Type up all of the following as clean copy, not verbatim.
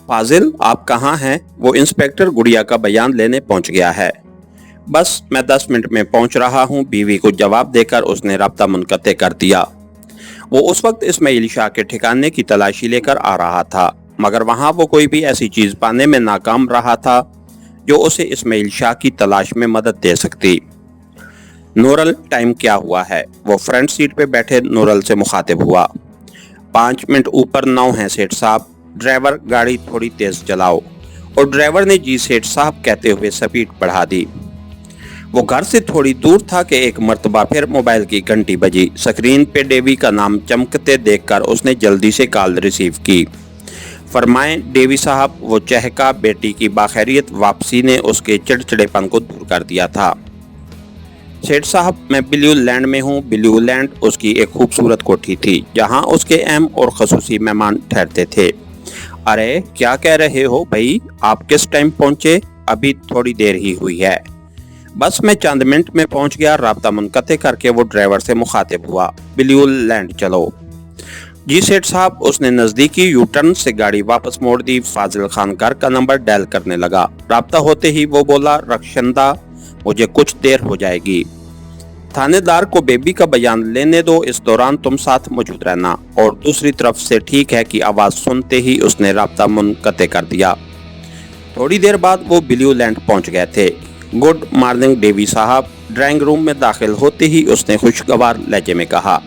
फाजिल, आप कहाँ हैं? वो इंस्पेक्टर गुड़िया का बयान लेने पहुंच गया है। बस मैं 10 मिनट में पहुंच रहा हूं, बीवी को जवाब देकर उसने राब्ता मुनक़ते कर दिया। वो उस वक्त इस्माइल शाह के ठिकाने की तलाशी लेकर आ रहा था, मगर वहां वो कोई भी ऐसी चीज पाने में नाकाम रहा था जो उसे इस्माइल शाह की तलाश में मदद दे सकती। नूरल, टाइम क्या हुआ है? वो फ्रंट सीट पे बैठे नूरल से मुखातिब हुआ। 5 मिनट ऊपर 9 है सेठ साहब। ड्राइवर, गाड़ी थोड़ी तेज चलाओ। और ड्राइवर ने जी सेठ साहब कहते हुए स्पीड बढ़ा दी। वो घर से थोड़ी दूर था कि एक मर्तबा फिर मोबाइल की घंटी बजी। स्क्रीन पे डेवी का नाम चमकते देखकर उसने जल्दी से कॉल रिसीव की। फरमाएं डेवी साहब। वो चहका। बेटी की बाखैरियत वापसी ने उसके चिड़चिड़ेपन को दूर कर दिया था। सेठ साहब, मैं ब्लू लैंड में हूँ। ब्लू लैंड उसकी एक खूबसूरत कोठी थी जहाँ उसके अहम और खसूसी मेहमान ठहरते थे। अरे क्या कह रहे हो भाई, आप किस टाइम पहुँचे? अभी थोड़ी देर ही हुई है। बस मैं चंद मिनट में पहुंच गया। राब्ता मुनक़ते करके वो ड्राइवर से मुखातिब हुआ। ब्लू लैंड चलो। जी सेठ साहब। उसने नजदीकी यू टर्न से गाड़ी वापस मोड़ दी। फाजिल खान घर का नंबर डायल करने लगा। राब्ता होते ही वो बोला, रक्षंदा, मुझे कुछ देर हो जाएगी। थानेदार को बेबी का बयान लेने दो, इस दौरान तुम साथ मौजूद रहना। और दूसरी तरफ से ठीक है की आवाज सुनते ही उसने राब्ता मुनक़ते कर दिया। थोड़ी देर बाद वो ब्लू लैंड पहुंच गए थे। गुड मॉर्निंग डेवी साहब। ड्राइंग रूम में दाखिल होते ही उसने खुशगवार लहजे में कहा।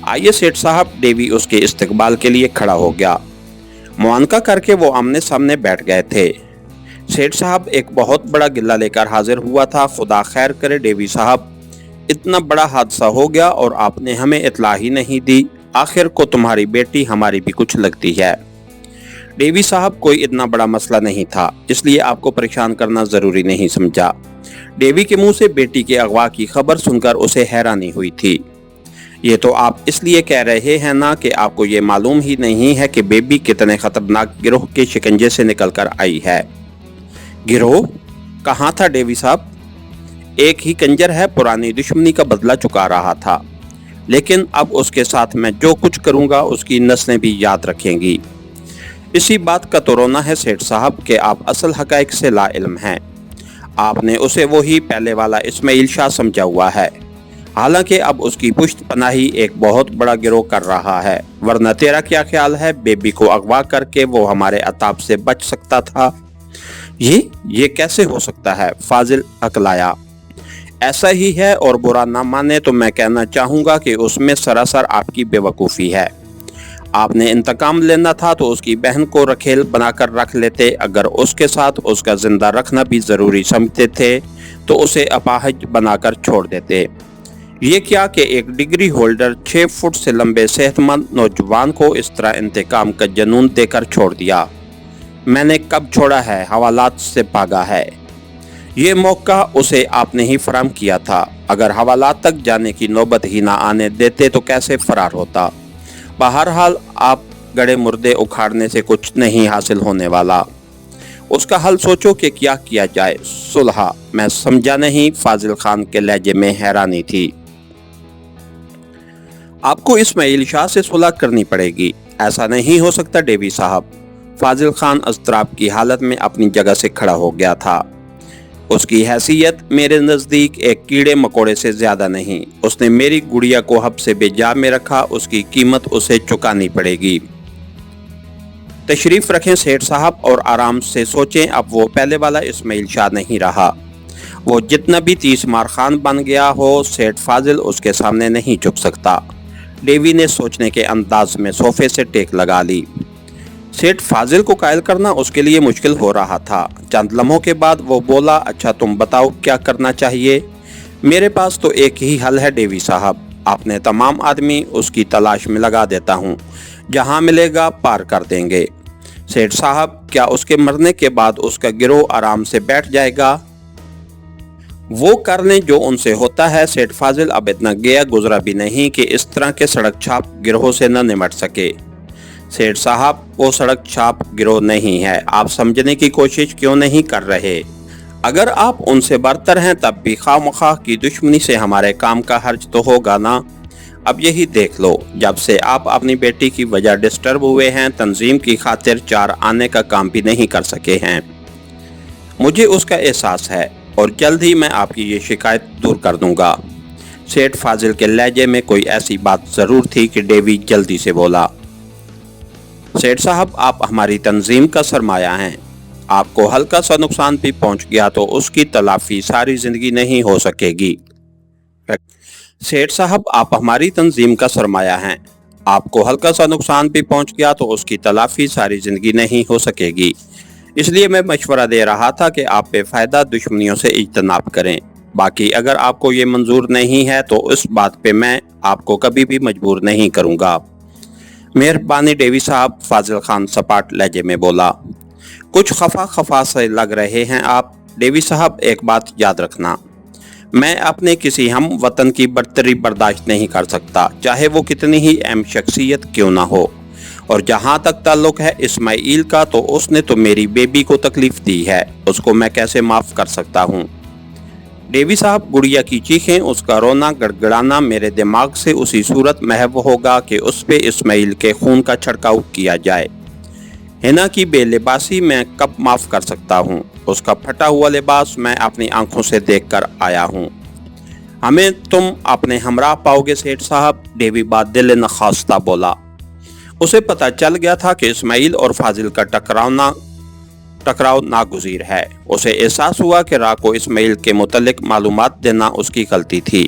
आइए सेठ साहब। डेवी उसके इस्तकबाल के लिए खड़ा हो गया। मुआनका करके वो आमने सामने बैठ गए थे। सेठ साहब एक बहुत बड़ा गिल्ला लेकर हाजिर हुआ था। खुदा खैर करे डेवी साहब, इतना बड़ा हादसा हो गया और आपने हमें इत्ला ही नहीं दी। आखिर को तुम्हारी बेटी हमारी भी कुछ लगती है। डेवी साहब, कोई इतना बड़ा मसला नहीं था, इसलिए आपको परेशान करना जरूरी नहीं समझा। डेवी के मुंह से बेटी के अगवा की खबर सुनकर उसे हैरानी हुई थी। ये तो आप इसलिए कह रहे हैं ना कि आपको ये मालूम ही नहीं है कि बेबी कितने खतरनाक गिरोह के शिकंजे से निकलकर आई है। गिरोह? कहाँ था डेवी साहब? एक ही कंजर है, पुरानी दुश्मनी का बदला चुका रहा था, लेकिन अब उसके साथ मैं जो कुछ करूंगा उसकी नस्लें भी याद रखेंगी। इसी बात का तो रोना है सेठ साहब कि आप असल हकाइक से ला इल्म हैं। आपने उसे वही पहले वाला इस्माइल शाह समझा हुआ है, हालांकि अब उसकी पुश्त पनाही एक बहुत बड़ा गिरोह कर रहा है। वरना तेरा क्या ख्याल है, बेबी को अगवा करके वो हमारे अताब से बच सकता था? ये कैसे हो सकता है? फाजिल अकलाया। ऐसा ही है, और बुरा ना माने तो मैं कहना चाहूँगा कि उसमें सरासर आपकी बेवकूफ़ी है। आपने इंतकाम लेना था तो उसकी बहन को रखेल बनाकर रख लेते। अगर उसके साथ उसका जिंदा रखना भी ज़रूरी समझते थे तो उसे अपाहिज बनाकर छोड़ देते। ये क्या कि एक डिग्री होल्डर 6 फुट से लंबे सेहतमंद नौजवान को इस तरह इंतकाम का जुनून देकर छोड़ दिया। मैंने कब छोड़ा है? हवालात से भागा है। ये मौका उसे आपने ही फराहम किया था। अगर हवालात तक जाने की नौबत ही ना आने देते तो कैसे फरार होता। बहरहाल आप गड़े मुर्दे उखाड़ने से कुछ नहीं हासिल होने वाला। उसका हल सोचो कि क्या किया जाए। सुलह? मैं समझा नहीं। फाजिल खान के लहजे में हैरानी थी। आपको इस्माइल शाह से सुलह करनी पड़ेगी। ऐसा नहीं हो सकता डेवी साहब। फाजिल खान अज़तराब की हालत में अपनी जगह से खड़ा हो गया था। उसकी हैसियत मेरे नज़दीक एक कीड़े मकोड़े से ज़्यादा नहीं। उसने मेरी गुड़िया को हब से बेजा में रखा, उसकी कीमत उसे चुकानी पड़ेगी। तशरीफ़ रखें सेठ साहब और आराम से सोचें। अब वो पहले वाला इस्माइल शाह नहीं रहा। वो जितना भी 30 मार खान बन गया हो, सेठ फाजिल उसके सामने नहीं झुक सकता। डेवी ने सोचने के अंदाज में सोफे से टेक लगा ली। सेठ फाजिल को कायल करना उसके लिए मुश्किल हो रहा था। चंद लम्हों के बाद वो बोला, अच्छा तुम बताओ क्या करना चाहिए? मेरे पास तो एक ही हल है डेवी साहब। आपने तमाम आदमी उसकी तलाश में लगा देता हूँ, जहाँ मिलेगा पार कर देंगे। सेठ साहब, क्या उसके मरने के बाद उसका गिरोह आराम से बैठ जाएगा? वो कर लें जो उनसे होता है। सेठ फाजिल अब इतना गया गुजरा भी नहीं कि इस तरह के सड़क छाप गिरोह से न निमट सके। सेठ साहब, वो सड़क छाप गिरोह नहीं है। आप समझने की कोशिश क्यों नहीं कर रहे? अगर आप उनसे बरतर हैं तब भी खामखा की दुश्मनी से हमारे काम का हर्ज तो होगा ना। अब यही देख लो, जब से आप अपनी बेटी की वजह डिस्टर्ब हुए हैं, तंजीम की खातिर 4 आने का काम भी नहीं कर सके हैं। मुझे उसका एहसास है और जल्द ही मैं आपकी ये शिकायत दूर कर दूंगा। सेठ फाजिल के लहजे में कोई ऐसी बात जरूर थी कि डेवी जल्दी से बोला, सेठ साहब, आप हमारी तंजीम का सरमाया हैं। आपको हल्का सा नुकसान भी पहुंच गया तो उसकी तलाफी सारी जिंदगी नहीं हो सकेगी। सेठ साहब, आप हमारी तंजीम का सरमाया हैं। आपको हल्का सा नुकसान भी पहुंच गया तो उसकी तलाफी सारी जिंदगी नहीं हो सकेगी। इसलिए मैं मशवरा दे रहा था कि आप बेफायदा दुश्मनियों से इज्तनाब करें। बाकी अगर आपको ये मंजूर नहीं है तो इस बात पे मैं आपको कभी भी मजबूर नहीं करूंगा। मेहरबानी डेवी साहब, फाजिल खान सपाट लहजे में बोला। कुछ खफा से लग रहे हैं आप। डेवी साहब, एक बात याद रखना, मैं अपने किसी हम वतन की बर्तरी बर्दाश्त नहीं कर सकता, चाहे वो कितनी ही अहम शख्सियत क्यों ना हो। और जहाँ तक ताल्लुक है इस्माइल का, तो उसने तो मेरी बेबी को तकलीफ दी है, उसको मैं कैसे माफ़ कर सकता हूँ। डेवी साहब, गुड़िया की चीखें, उसका रोना गड़गड़ाना मेरे दिमाग से उसी सूरत महव होगा कि उस पे इस्माइल के खून का छिड़काव किया जाए। हिना की बेलिबासी मैं कब माफ़ कर सकता हूँ। उसका फटा हुआ लिबास मैं अपनी आंखों से देखकर आया हूँ। हमें तुम अपने हमराह पाओगे सेठ साहब, डेवी बादिल नखास्ता बोला। उसे पता चल गया था कि इस्माइल और फाजिल का टकराव नागुज़ीर है। उसे एहसास हुआ कि रा को इस्माइल के मुतल्लिक मालूमात देना उसकी गलती थी।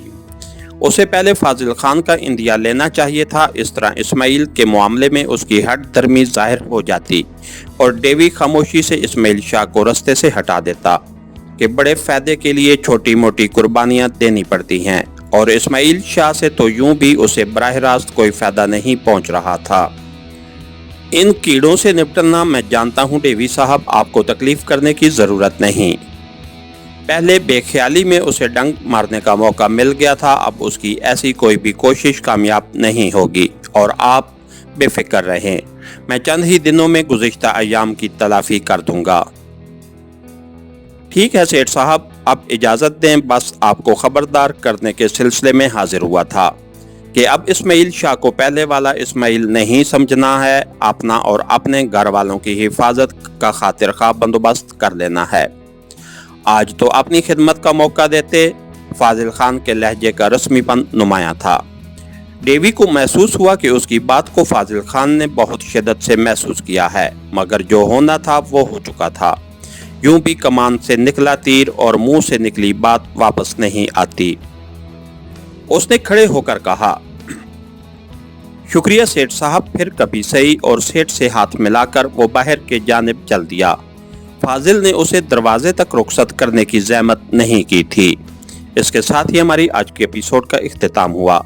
उसे पहले फाजिल खान का इंदिया लेना चाहिए था। इस तरह इस्माइल के मामले में उसकी हट दर्मी जाहिर हो जाती और डेवी खामोशी से इस्माइल शाह को रास्ते से हटा देता कि बड़े फायदे के लिए छोटी मोटी कुर्बानियां देनी पड़ती हैं, और इस्माइल शाह से तो यूं भी उसे बराह रास्त कोई फायदा नहीं पहुंच रहा था। इन कीड़ों से निपटना मैं जानता हूं डेवी साहब, आपको तकलीफ करने की ज़रूरत नहीं। पहले बेख्याली में उसे डंक मारने का मौका मिल गया था, अब उसकी ऐसी कोई भी कोशिश कामयाब नहीं होगी। और आप बेफिक्र रहें, मैं चंद ही दिनों में गुज़िश्ता अय्याम की तलाफी कर दूंगा। ठीक है सेठ साहब, अब इजाज़त दें, बस आपको खबरदार करने के सिलसिले में हाजिर हुआ था कि अब इस्माइल शाह को पहले वाला इस्माइल नहीं समझना है। अपना और अपने घर वालों की हिफाजत का खातिर खा बंदोबस्त कर लेना है। आज तो अपनी खिदमत का मौका देते। फाजिल खान के लहजे का रस्मीपन नुमाया था। डेवी को महसूस हुआ कि उसकी बात को फाजिल खान ने बहुत शिद्दत से महसूस किया है, मगर जो होना था वो हो चुका था। यूं भी कमान से निकला तीर और मुंह से निकली बात वापस नहीं आती। उसने खड़े होकर कहा, शुक्रिया सेठ साहब, फिर कभी सही, और सेठ से हाथ मिलाकर वो बाहर के जानिब चल दिया। फाजिल ने उसे दरवाजे तक रुखसत करने की ज़हमत नहीं की थी। इसके साथ ही हमारी आज के एपिसोड का इख्तिताम हुआ।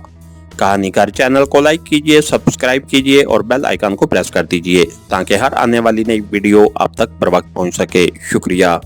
कहानीकार चैनल को लाइक कीजिए, सब्सक्राइब कीजिए और बेल आइकन को प्रेस कर दीजिए ताकि हर आने वाली नई वीडियो आप तक बर वक्त पहुंच सके। शुक्रिया।